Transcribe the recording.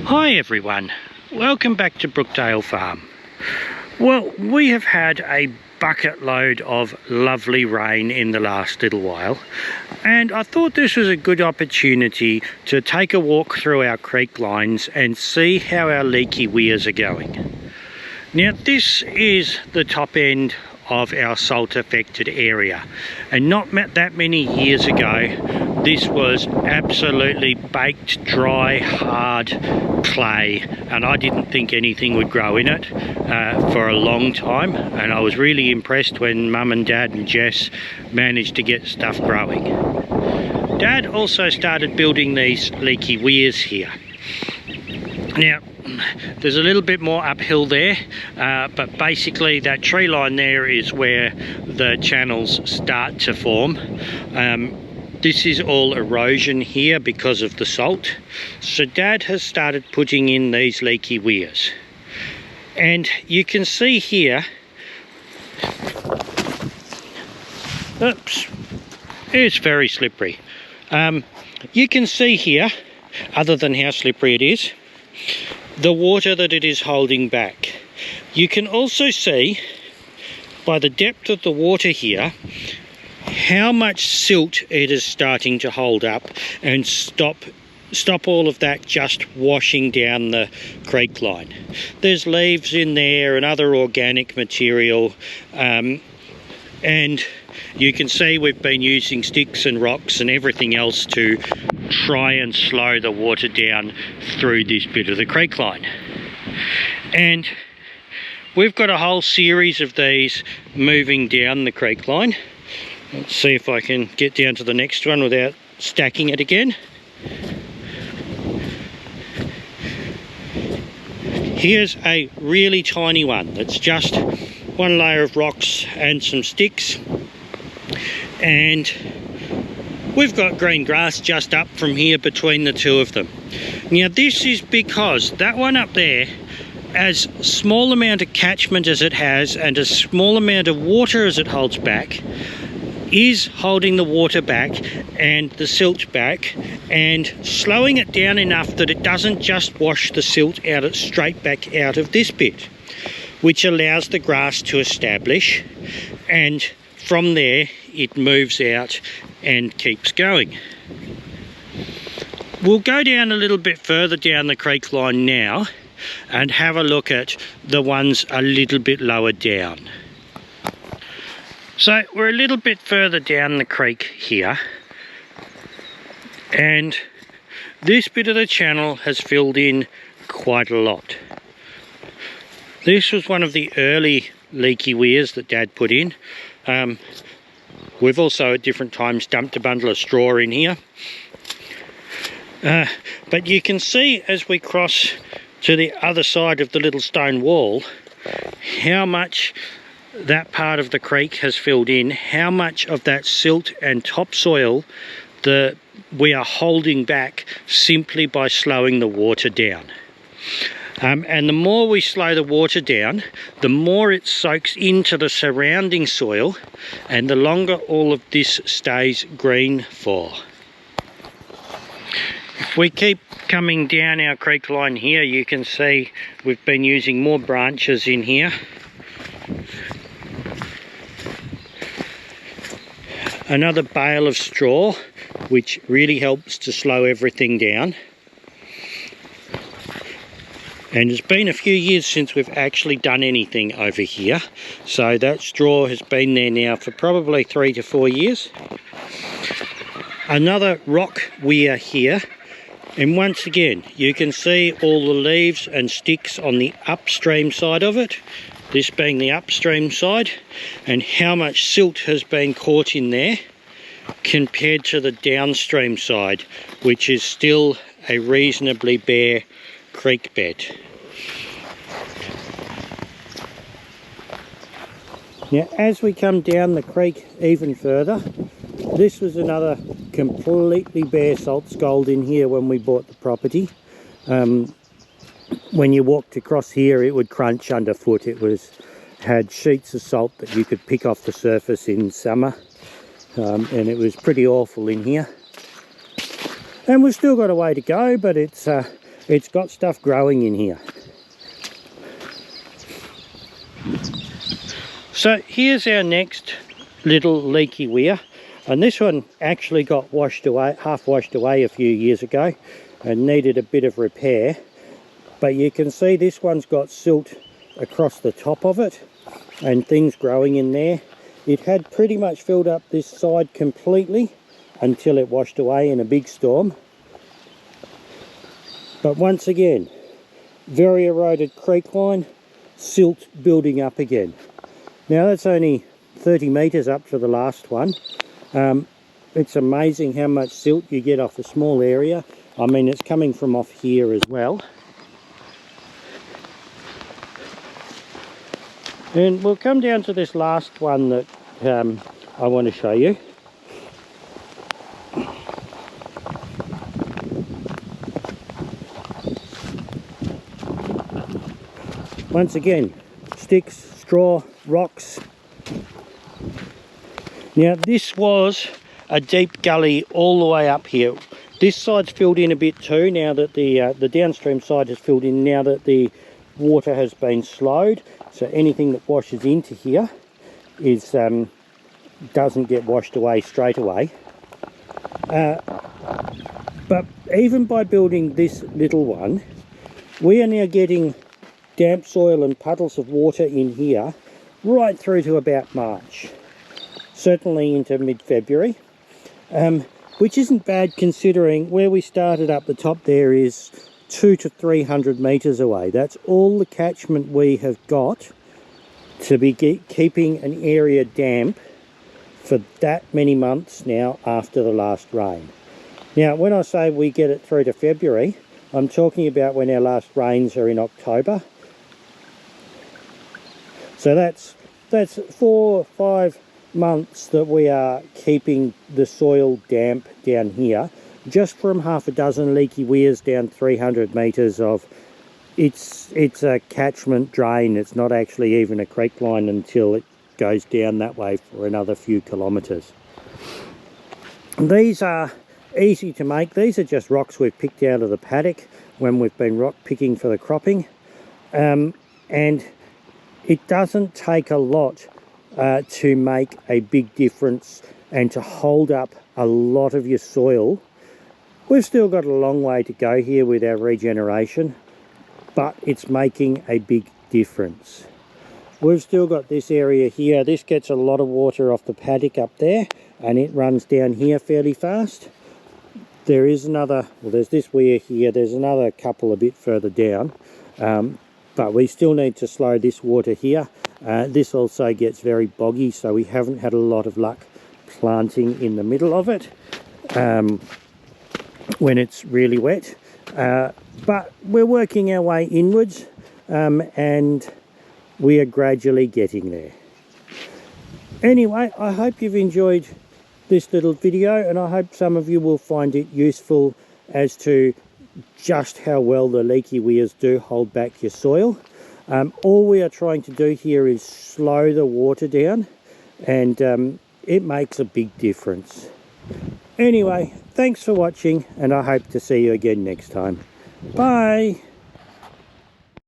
Hi everyone, welcome back to Brookdale Farm. Well, we have had a bucket load of lovely rain in the last little while, and I thought this was a good opportunity to take a walk through our creek lines and see how our leaky weirs are going. Now, this is the top end of our salt affected area, and not that many years ago this was absolutely baked dry hard clay, and I didn't think anything would grow in it for a long time, and I was really impressed when Mum and Dad and Jess managed to get stuff growing. Dad also started building these leaky weirs here. Now, there's a little bit more uphill there, but basically that tree line there is where the channels start to form. This is all erosion here because of the salt. So Dad has started putting in these leaky weirs. And you can see here, oops, it's very slippery. You can see here, other than how slippery it is, the water that it is holding back. You can also see by the depth of the water here how much silt it is starting to hold up and stop all of that just washing down the creek line. There's leaves in there and other organic material, and you can see we've been using sticks and rocks and everything else to try and slow the water down through this bit of the creek line. And we've got a whole series of these moving down the creek line. Let's see if I can get down to the next one without stacking it again. Here's a really tiny one that's just one layer of rocks and some sticks, and we've got green grass just up from here between the two of them. Now, this is because that one up there, as small amount of catchment as it has and as small amount of water as it holds back, is holding the water back and the silt back and slowing it down enough that it doesn't just wash the silt out straight back out of this bit, which allows the grass to establish, and from there it moves out and keeps going. We'll go down a little bit further down the creek line now and have a look at the ones a little bit lower down. So we're a little bit further down the creek here, and this bit of the channel has filled in quite a lot. This was one of the early leaky weirs that Dad put in. We've also at different times dumped a bundle of straw in here. But you can see as we cross to the other side of the little stone wall how much that part of the creek has filled in, how much of that silt and topsoil that we are holding back simply by slowing the water down. And the more we slow the water down, the more it soaks into the surrounding soil, and the longer all of this stays green for. If we keep coming down our creek line here, you can see we've been using more branches in here. Another bale of straw, which really helps to slow everything down. And it's been a few years since we've actually done anything over here, so that straw has been there now for probably 3 to 4 years. Another rock weir here, and once again you can see all the leaves and sticks on the upstream side of it, this being the upstream side, and how much silt has been caught in there compared to the downstream side, which is still a reasonably bare creek bed. Now, as we come down the creek even further, this was another completely bare salt scold in here when we bought the property. When you walked across here, it would crunch underfoot. It had sheets of salt that you could pick off the surface in summer, and it was pretty awful in here. And we've still got a way to go, but it's it's got stuff growing in here. So here's our next little leaky weir, and this one actually got washed away, half washed away a few years ago and needed a bit of repair. But you can see this one's got silt across the top of it and things growing in there. It had pretty much filled up this side completely until it washed away in a big storm. But once again, very eroded creek line, silt building up again. Now that's only 30 metres up to the last one. It's amazing how much silt you get off a small area. I mean, it's coming from off here as well. And we'll come down to this last one that I want to show you. Once again, sticks, straw, rocks. Now this was a deep gully all the way up here. This side's filled in a bit too now that the downstream side has filled in now that the water has been slowed. So anything that washes into here is doesn't get washed away straight away. But even by building this little one, we are now getting damp soil and puddles of water in here right through to about March, certainly into mid-February, which isn't bad considering where we started up the top there is 200 to 300 metres away. That's all the catchment we have got to be keeping an area damp for that many months now after the last rain. Now when I say we get it through to February, I'm talking about when our last rains are in October. So that's 4 or 5 months that we are keeping the soil damp down here, just from half a dozen leaky weirs down 300 metres of it's a catchment drain. It's not actually even a creek line until it goes down that way for another few kilometres. These are easy to make. These are just rocks we've picked out of the paddock when we've been rock picking for the cropping, and it doesn't take a lot to make a big difference and to hold up a lot of your soil. We've still got a long way to go here with our regeneration, but it's making a big difference. We've still got this area here. This gets a lot of water off the paddock up there and it runs down here fairly fast. There is another, well, there's this weir here, there's another couple a bit further down, but we still need to slow this water here. This also gets very boggy, so we haven't had a lot of luck planting in the middle of it when it's really wet. But we're working our way inwards and we are gradually getting there. Anyway, I hope you've enjoyed this little video and I hope some of you will find it useful as to just how well the leaky weirs do hold back your soil. All we are trying to do here is slow the water down, and it makes a big difference. Anyway, thanks for watching and I hope to see you again next time. Bye!